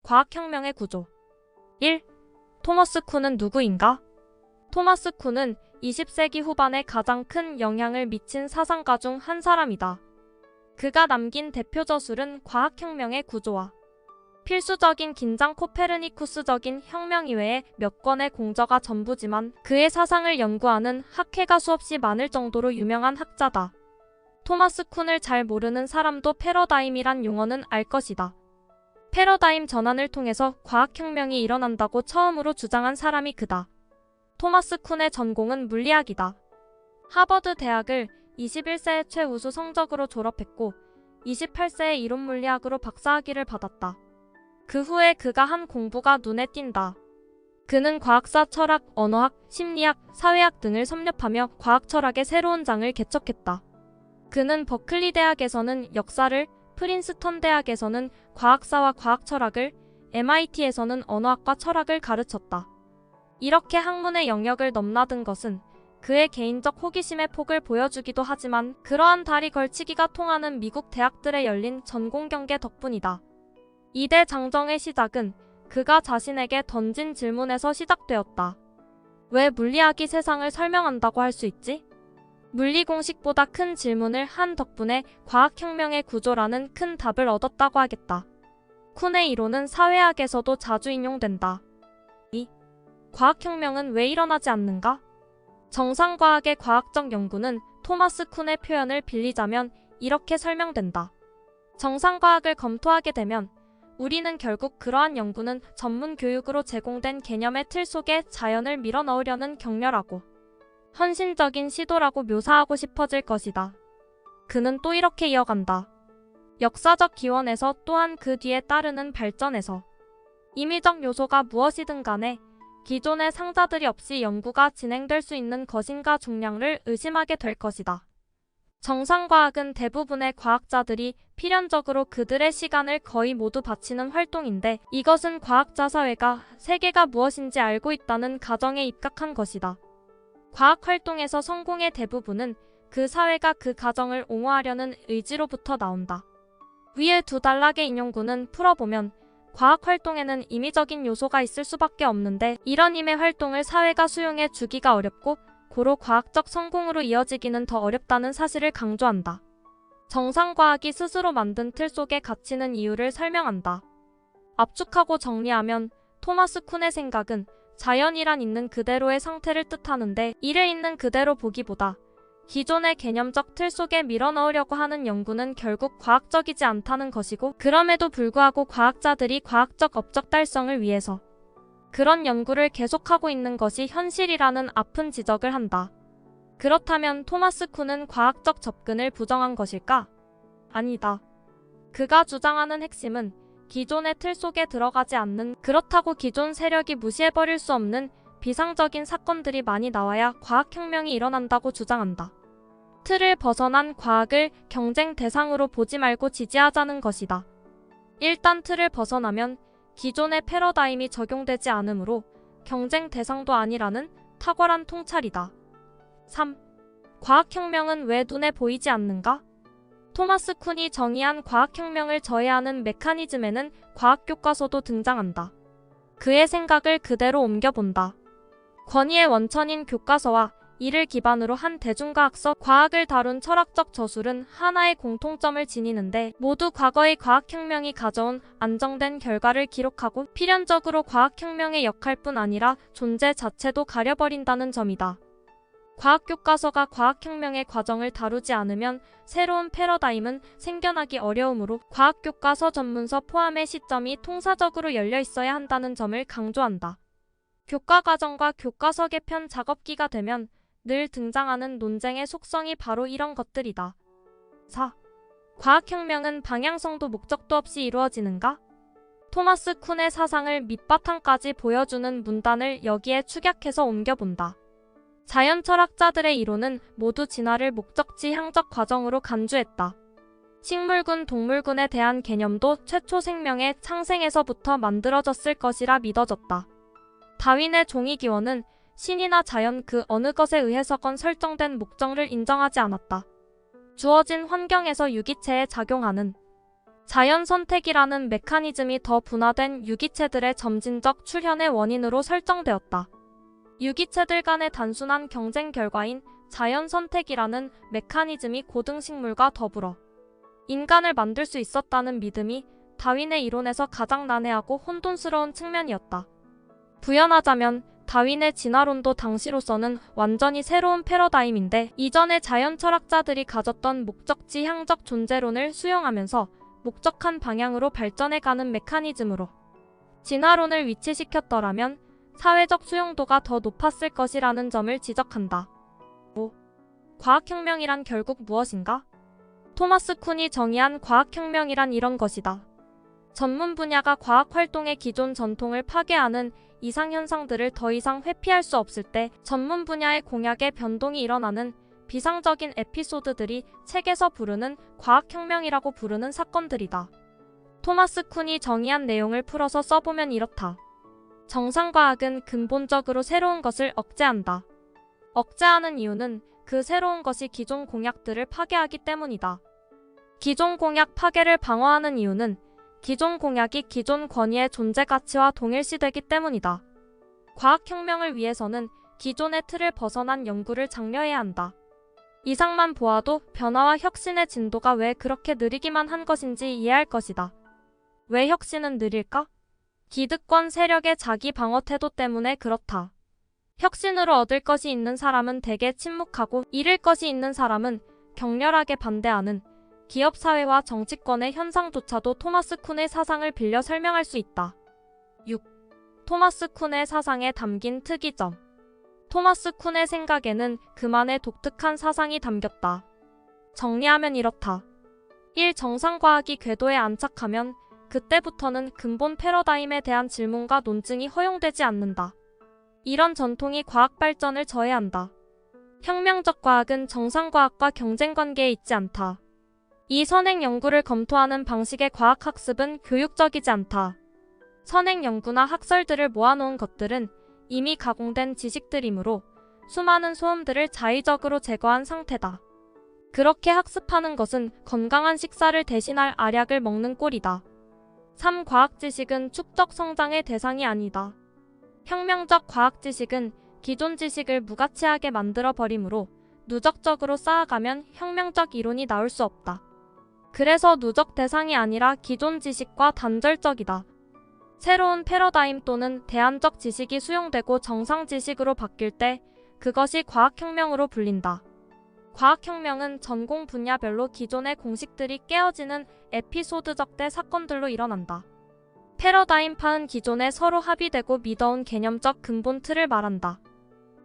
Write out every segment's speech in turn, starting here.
과학혁명의 구조. 1. 토머스 쿤은 누구인가? 토마스 쿤은 20세기 후반에 가장 큰 영향을 미친 사상가 중 한 사람이다. 그가 남긴 대표 저술은 과학혁명의 구조와 필수적인 긴장 코페르니쿠스적인 혁명 이외에 몇 권의 공저가 전부지만 그의 사상을 연구하는 학회가 수없이 많을 정도로 유명한 학자다. 토마스 쿤을 잘 모르는 사람도 패러다임이란 용어는 알 것이다. 패러다임 전환을 통해서 과학혁명이 일어난다고 처음으로 주장한 사람이 그다. 토마스 쿤의 전공은 물리학이다. 하버드 대학을 21세의 최우수 성적으로 졸업했고 28세에 이론물리학으로 박사학위를 받았다. 그 후에 그가 한 공부가 눈에 띈다. 그는 과학사, 철학, 언어학, 심리학, 사회학 등을 섭렵하며 과학철학의 새로운 장을 개척했다. 그는 버클리 대학에서는 역사를, 프린스턴 대학에서는 과학사와 과학철학을, MIT에서는 언어학과 철학을 가르쳤다. 이렇게 학문의 영역을 넘나든 것은 그의 개인적 호기심의 폭을 보여주기도 하지만 그러한 다리 걸치기가 통하는 미국 대학들에 열린 전공 경계 덕분이다. 이대 장정의 시작은 그가 자신에게 던진 질문에서 시작되었다. 왜 물리학이 세상을 설명한다고 할 수 있지? 물리 공식보다 큰 질문을 한 덕분에 과학혁명의 구조라는 큰 답을 얻었다고 하겠다. 쿤의 이론은 사회학에서도 자주 인용된다. 2. 과학혁명은 왜 일어나지 않는가? 정상과학의 과학적 연구는 토마스 쿤의 표현을 빌리자면 이렇게 설명된다. 정상과학을 검토하게 되면 우리는 결국 그러한 연구는 전문 교육으로 제공된 개념의 틀 속에 자연을 밀어넣으려는 격렬하고 헌신적인 시도라고 묘사하고 싶어질 것이다. 그는 또 이렇게 이어간다. 역사적 기원에서 또한 그 뒤에 따르는 발전에서 임의적 요소가 무엇이든 간에 기존의 상자들이 없이 연구가 진행될 수 있는 것인가 중량을 의심하게 될 것이다. 정상과학은 대부분의 과학자들이 필연적으로 그들의 시간을 거의 모두 바치는 활동인데 이것은 과학자 사회가 세계가 무엇인지 알고 있다는 가정에 입각한 것이다. 과학활동에서 성공의 대부분은 그 사회가 그 가정을 옹호하려는 의지로부터 나온다. 위의 두 단락의 인용구는 풀어보면 과학활동에는 임의적인 요소가 있을 수밖에 없는데 이런 임의 활동을 사회가 수용해 주기가 어렵고 고로 과학적 성공으로 이어지기는 더 어렵다는 사실을 강조한다. 정상과학이 스스로 만든 틀 속에 갇히는 이유를 설명한다. 압축하고 정리하면 토마스 쿤의 생각은 자연이란 있는 그대로의 상태를 뜻하는데 이를 있는 그대로 보기보다 기존의 개념적 틀 속에 밀어넣으려고 하는 연구는 결국 과학적이지 않다는 것이고 그럼에도 불구하고 과학자들이 과학적 업적 달성을 위해서 그런 연구를 계속하고 있는 것이 현실이라는 아픈 지적을 한다. 그렇다면 토마스 쿤은 과학적 접근을 부정한 것일까? 아니다. 그가 주장하는 핵심은 기존의 틀 속에 들어가지 않는 그렇다고 기존 세력이 무시해버릴 수 없는 비상적인 사건들이 많이 나와야 과학혁명이 일어난다고 주장한다. 틀을 벗어난 과학을 경쟁 대상으로 보지 말고 지지하자는 것이다. 일단 틀을 벗어나면 기존의 패러다임이 적용되지 않으므로 경쟁 대상도 아니라는 탁월한 통찰이다. 3. 과학혁명은 왜 눈에 보이지 않는가? 토마스 쿤이 정의한 과학혁명을 저해하는 메커니즘에는 과학교과서도 등장한다. 그의 생각을 그대로 옮겨본다. 권위의 원천인 교과서와 이를 기반으로 한 대중과학서, 과학을 다룬 철학적 저술은 하나의 공통점을 지니는데 모두 과거의 과학혁명이 가져온 안정된 결과를 기록하고 필연적으로 과학혁명의 역할뿐 아니라 존재 자체도 가려버린다는 점이다. 과학교과서가 과학혁명의 과정을 다루지 않으면 새로운 패러다임은 생겨나기 어려우므로 과학교과서 전문서 포함의 시점이 통사적으로 열려 있어야 한다는 점을 강조한다. 교과과정과 교과서 개편 작업기가 되면 늘 등장하는 논쟁의 속성이 바로 이런 것들이다. 4. 과학혁명은 방향성도 목적도 없이 이루어지는가? 토마스 쿤의 사상을 밑바탕까지 보여주는 문단을 여기에 축약해서 옮겨본다. 자연 철학자들의 이론은 모두 진화를 목적지 향적 과정으로 간주했다. 식물군, 동물군에 대한 개념도 최초 생명의 창생에서부터 만들어졌을 것이라 믿어졌다. 다윈의 종이기원은 신이나 자연 그 어느 것에 의해서건 설정된 목적을 인정하지 않았다. 주어진 환경에서 유기체에 작용하는 자연 선택이라는 메커니즘이 더 분화된 유기체들의 점진적 출현의 원인으로 설정되었다. 유기체들 간의 단순한 경쟁 결과인 자연 선택이라는 메커니즘이 고등식물과 더불어 인간을 만들 수 있었다는 믿음이 다윈의 이론에서 가장 난해하고 혼돈스러운 측면이었다. 부연하자면 다윈의 진화론도 당시로서는 완전히 새로운 패러다임인데 이전의 자연 철학자들이 가졌던 목적지향적 존재론을 수용하면서 목적한 방향으로 발전해가는 메커니즘으로 진화론을 위치시켰더라면 사회적 수용도가 더 높았을 것이라는 점을 지적한다. 5. 과학혁명이란 결국 무엇인가? 토마스 쿤이 정의한 과학혁명이란 이런 것이다. 전문 분야가 과학활동의 기존 전통을 파괴하는 이상현상들을 더 이상 회피할 수 없을 때 전문 분야의 공약에 변동이 일어나는 비상적인 에피소드들이 책에서 부르는 과학혁명이라고 부르는 사건들이다. 토마스 쿤이 정의한 내용을 풀어서 써보면 이렇다. 정상과학은 근본적으로 새로운 것을 억제한다. 억제하는 이유는 그 새로운 것이 기존 공약들을 파괴하기 때문이다. 기존 공약 파괴를 방어하는 이유는 기존 공약이 기존 권위의 존재 가치와 동일시되기 때문이다. 과학혁명을 위해서는 기존의 틀을 벗어난 연구를 장려해야 한다. 이상만 보아도 변화와 혁신의 진도가 왜 그렇게 느리기만 한 것인지 이해할 것이다. 왜 혁신은 느릴까? 기득권 세력의 자기 방어 태도 때문에 그렇다. 혁신으로 얻을 것이 있는 사람은 대개 침묵하고 잃을 것이 있는 사람은 격렬하게 반대하는 기업 사회와 정치권의 현상조차도 토마스 쿤의 사상을 빌려 설명할 수 있다. 6. 토마스 쿤의 사상에 담긴 특이점. 토마스 쿤의 생각에는 그만의 독특한 사상이 담겼다. 정리하면 이렇다. 1. 정상과학이 궤도에 안착하면 그때부터는 근본 패러다임에 대한 질문과 논증이 허용되지 않는다. 이런 전통이 과학 발전을 저해한다. 혁명적 과학은 정상과학과 경쟁관계에 있지 않다. 이 선행 연구를 검토하는 방식의 과학학습은 교육적이지 않다. 선행 연구나 학설들을 모아놓은 것들은 이미 가공된 지식들이므로 수많은 소음들을 자의적으로 제거한 상태다. 그렇게 학습하는 것은 건강한 식사를 대신할 알약을 먹는 꼴이다. 3. 과학 지식은 축적 성장의 대상이 아니다. 혁명적 과학 지식은 기존 지식을 무가치하게 만들어 버리므로 누적적으로 쌓아가면 혁명적 이론이 나올 수 없다. 그래서 누적 대상이 아니라 기존 지식과 단절적이다. 새로운 패러다임 또는 대안적 지식이 수용되고 정상 지식으로 바뀔 때 그것이 과학혁명으로 불린다. 과학혁명은 전공 분야별로 기존의 공식들이 깨어지는 에피소드적 사건들로 일어난다. 패러다임 파은 기존에 서로 합의되고 믿어온 개념적 근본 틀을 말한다.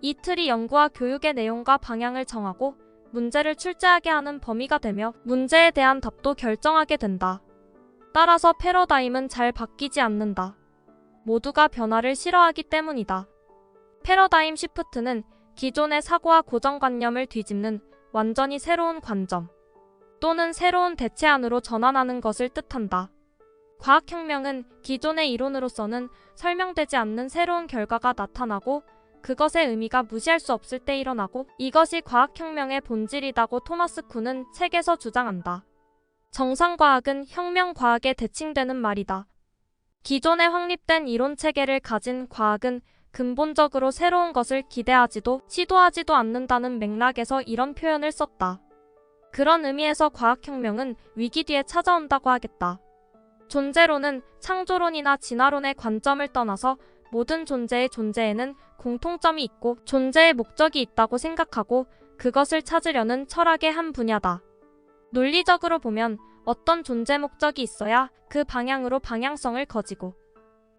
이 틀이 연구와 교육의 내용과 방향을 정하고 문제를 출제하게 하는 범위가 되며 문제에 대한 답도 결정하게 된다. 따라서 패러다임은 잘 바뀌지 않는다. 모두가 변화를 싫어하기 때문이다. 패러다임 시프트는 기존의 사고와 고정관념을 뒤집는 완전히 새로운 관점 또는 새로운 대체안으로 전환하는 것을 뜻한다. 과학혁명은 기존의 이론으로서는 설명되지 않는 새로운 결과가 나타나고 그것의 의미가 무시할 수 없을 때 일어나고 이것이 과학혁명의 본질이라고 토마스 쿤은 책에서 주장한다. 정상과학은 혁명과학에 대칭되는 말이다. 기존에 확립된 이론체계를 가진 과학은 근본적으로 새로운 것을 기대하지도 시도하지도 않는다는 맥락에서 이런 표현을 썼다. 그런 의미에서 과학혁명은 위기 뒤에 찾아온다고 하겠다. 존재론은 창조론이나 진화론의 관점을 떠나서 모든 존재의 존재에는 공통점이 있고 존재의 목적이 있다고 생각하고 그것을 찾으려는 철학의 한 분야다. 논리적으로 보면 어떤 존재 목적이 있어야 그 방향으로 방향성을 가지고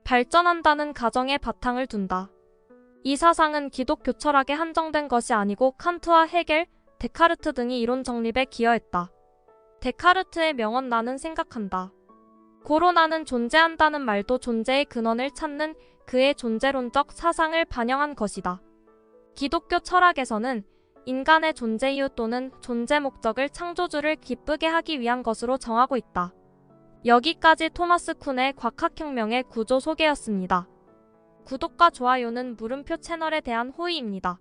발전한다는 가정에 바탕을 둔다. 이 사상은 기독교 철학에 한정된 것이 아니고 칸트와 헤겔, 데카르트 등이 이론 정립에 기여했다. 데카르트의 명언 나는 생각한다. 고로 나는 존재한다는 말도 존재의 근원을 찾는 그의 존재론적 사상을 반영한 것이다. 기독교 철학에서는 인간의 존재 이유 또는 존재 목적을 창조주를 기쁘게 하기 위한 것으로 정하고 있다. 여기까지 토마스 쿤의 과학혁명의 구조 소개였습니다. 구독과 좋아요는 물음표 채널에 대한 호의입니다.